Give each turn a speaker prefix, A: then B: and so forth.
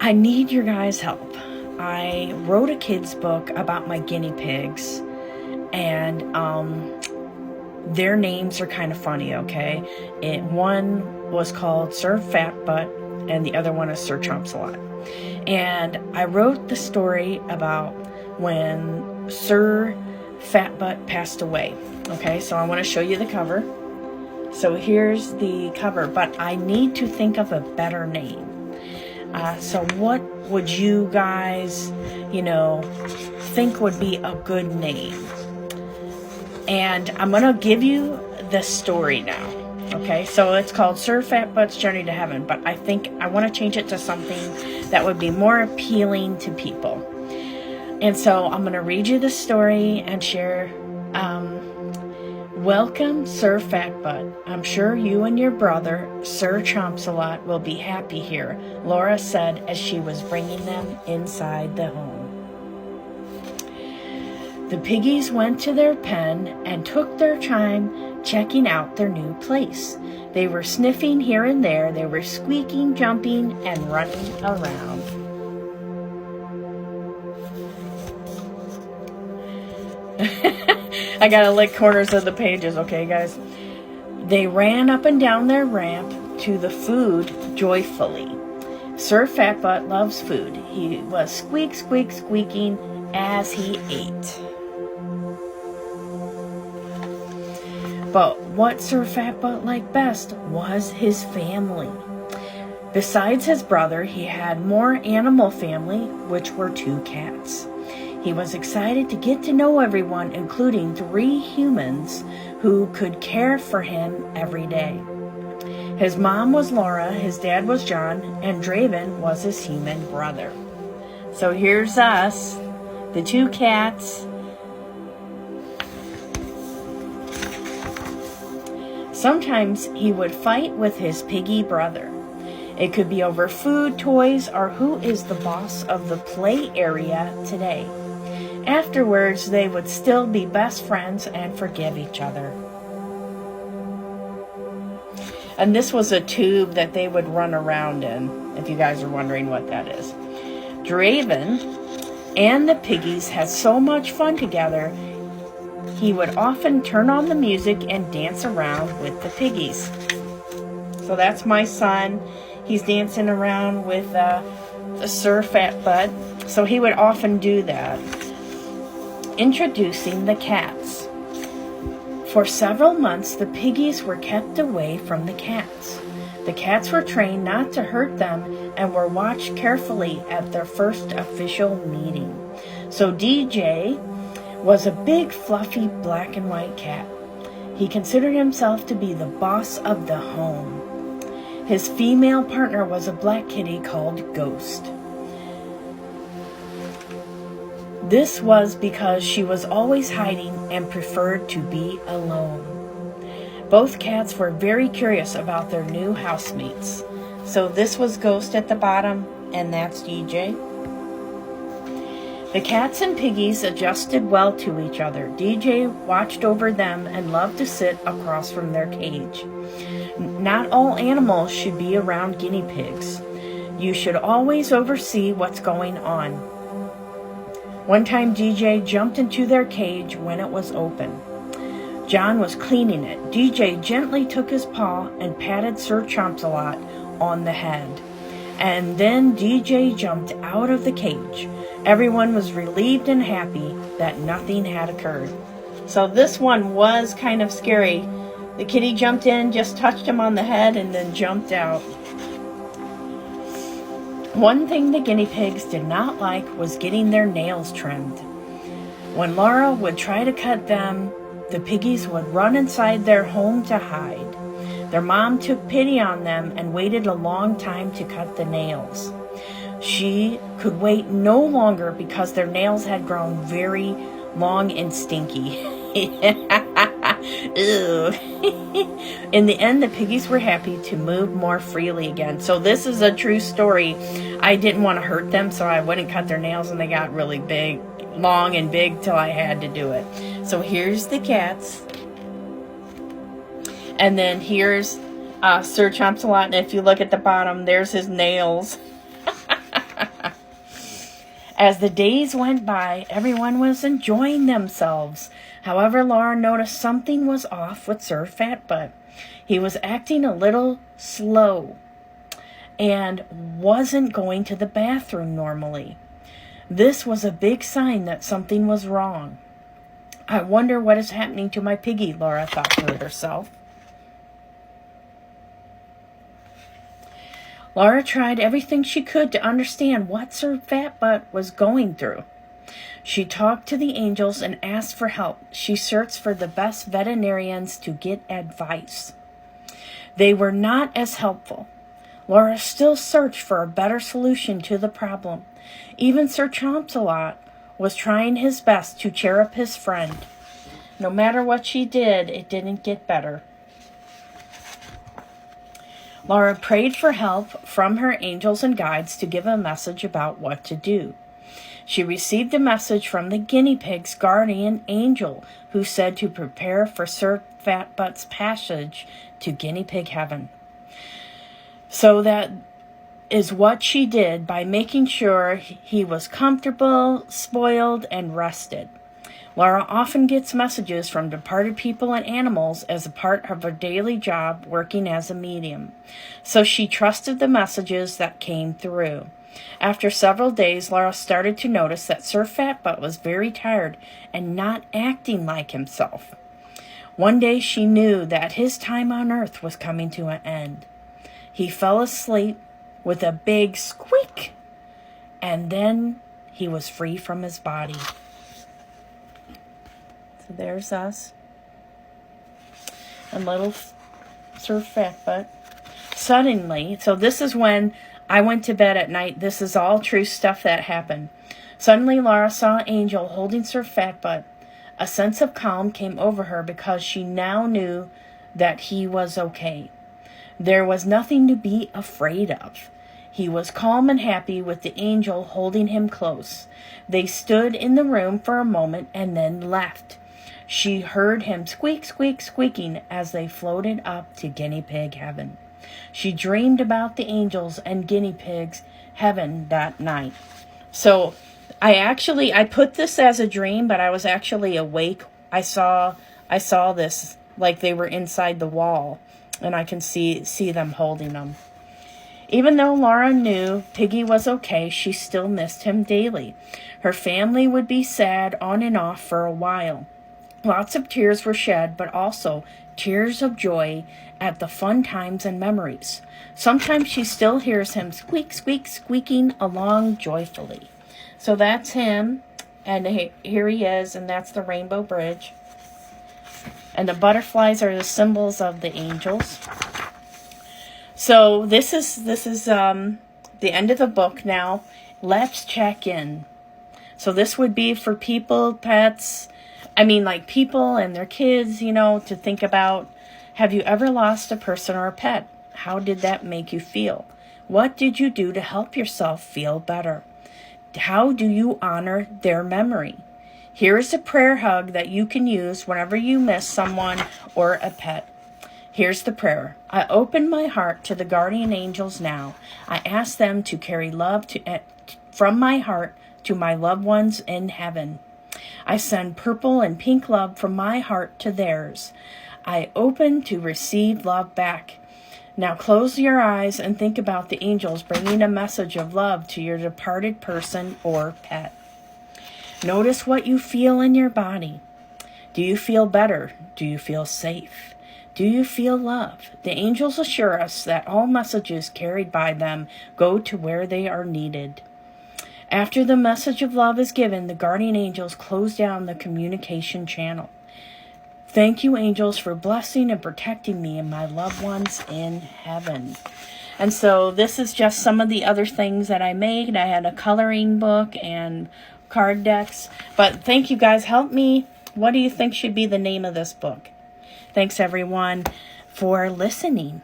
A: I need your guys' help. I wrote a kid's book about my guinea pigs, and their names are kind of funny, okay? One was called Sir Fat Butt, and the other one is Sir Chomps a Lot. And I wrote the story about when Sir Fat Butt passed away. Okay, so I want to show you the cover. So here's the cover, but I need to think of a better name. So what would you guys, think would be a good name? And I'm going to give you the story now. Okay, so it's called Sir Fat Butt's Journey to Heaven, but I think I want to change it to something that would be more appealing to people. And so I'm going to read you the story and share. Welcome, Sir Fat Butt. I'm sure you and your brother, Sir Chomps-a-Lot, will be happy here, Laura said as she was bringing them inside the home. The piggies went to their pen and took their time checking out their new place. They were sniffing here and there. They were squeaking, jumping, and running around. I gotta lick corners of the pages, okay, guys? They ran up and down their ramp to the food joyfully. Sir Fat Butt loves food. He was squeak, squeak, squeaking as he ate. But what Sir Fat Butt liked best was his family. Besides his brother, he had more animal family, which were 2 cats. He was excited to get to know everyone, including 3 humans who could care for him every day. His mom was Laura, his dad was John, and Draven was his human brother. So here's us, the 2 cats. Sometimes he would fight with his piggy brother. It could be over food, toys, or who is the boss of the play area today. Afterwards, they would still be best friends and forgive each other. And this was a tube that they would run around in, if you guys are wondering what that is. Draven and the piggies had so much fun together, he would often turn on the music and dance around with the piggies. So that's my son. He's dancing around with the Sir Fat Butt. So he would often do that. Introducing the cats. For several months, the piggies were kept away from the cats. The cats were trained not to hurt them and were watched carefully at their first official meeting. So DJ was a big, fluffy, black and white cat. He considered himself to be the boss of the home. His female partner was a black kitty called Ghost. This was because she was always hiding and preferred to be alone. Both cats were very curious about their new housemates. So this was Ghost at the bottom, and that's DJ. The cats and piggies adjusted well to each other. DJ watched over them and loved to sit across from their cage. Not all animals should be around guinea pigs. You should always oversee what's going on. One time DJ jumped into their cage when it was open. John was cleaning it. DJ gently took his paw and patted Sir Chomps-a-Lot on the head. And then DJ jumped out of the cage. Everyone was relieved and happy that nothing had occurred. So this one was kind of scary. The kitty jumped in, just touched him on the head, and then jumped out. One thing the guinea pigs did not like was getting their nails trimmed. When Laura would try to cut them, the piggies would run inside their home to hide. Their mom took pity on them and waited a long time to cut the nails. She could wait no longer because their nails had grown very long and stinky. Ew. In the end, the piggies were happy to move more freely again. So this is a true story. I didn't want to hurt them, so I wouldn't cut their nails, and they got really big, long and big till I had to do it. So here's the cats. And then here's Sir Chomps-a-Lot, and if you look at the bottom, there's his nails. As the days went by, everyone was enjoying themselves. However, Laura noticed something was off with Sir Fatbutt. He was acting a little slow and wasn't going to the bathroom normally. This was a big sign that something was wrong. I wonder what is happening to my piggy, Laura thought to herself. Laura tried everything she could to understand what Sir Fatbutt was going through. She talked to the angels and asked for help. She searched for the best veterinarians to get advice. They were not as helpful. Laura still searched for a better solution to the problem. Even Sir Chomsalot was trying his best to cheer up his friend. No matter what she did, it didn't get better. Laura prayed for help from her angels and guides to give a message about what to do. She received a message from the guinea pig's guardian angel, who said to prepare for Sir Fatbutt's passage to guinea pig heaven. So that is what she did by making sure he was comfortable, spoiled, and rested. Laura often gets messages from departed people and animals as a part of her daily job working as a medium. So she trusted the messages that came through. After several days, Laura started to notice that Sir Fatbutt was very tired and not acting like himself. One day she knew that his time on earth was coming to an end. He fell asleep with a big squeak, and then he was free from his body. So there's us. And little Sir Fatbutt. Suddenly, so this is when I went to bed at night. This is all true stuff that happened. Suddenly, Laura saw an angel holding Sir Fatbutt. A sense of calm came over her because she now knew that he was okay. There was nothing to be afraid of. He was calm and happy with the angel holding him close. They stood in the room for a moment and then left. She heard him squeak, squeak, squeaking as they floated up to guinea pig heaven. She dreamed about the angels and guinea pigs heaven that night. So I put this as a dream, but I was actually awake. I saw this like they were inside the wall, and I can see them holding them. Even though Laura knew Piggy was okay, she still missed him daily. Her family would be sad on and off for a while. Lots of tears were shed, but also tears of joy at the fun times and memories. Sometimes she still hears him squeak, squeak, squeaking along joyfully. So that's him, and here he is, and that's the Rainbow Bridge. And the butterflies are the symbols of the angels. So this is the end of the book now. Let's check in. So this would be for people, pets, like people and their kids, to think about. Have you ever lost a person or a pet? How did that make you feel? What did you do to help yourself feel better? How do you honor their memory? Here is a prayer hug that you can use whenever you miss someone or a pet. Here's the prayer. I open my heart to the guardian angels now. I ask them to carry love from my heart to my loved ones in heaven. I send purple and pink love from my heart to theirs. I open to receive love back. Now close your eyes and think about the angels bringing a message of love to your departed person or pet. Notice what you feel in your body. Do you feel better? Do you feel safe? Do you feel love? The angels assure us that all messages carried by them go to where they are needed. After the message of love is given, the guardian angels close down the communication channel. Thank you, angels, for blessing and protecting me and my loved ones in heaven. And so this is just some of the other things that I made. I had a coloring book and card decks. But thank you, guys. Help me. What do you think should be the name of this book? Thanks, everyone, for listening.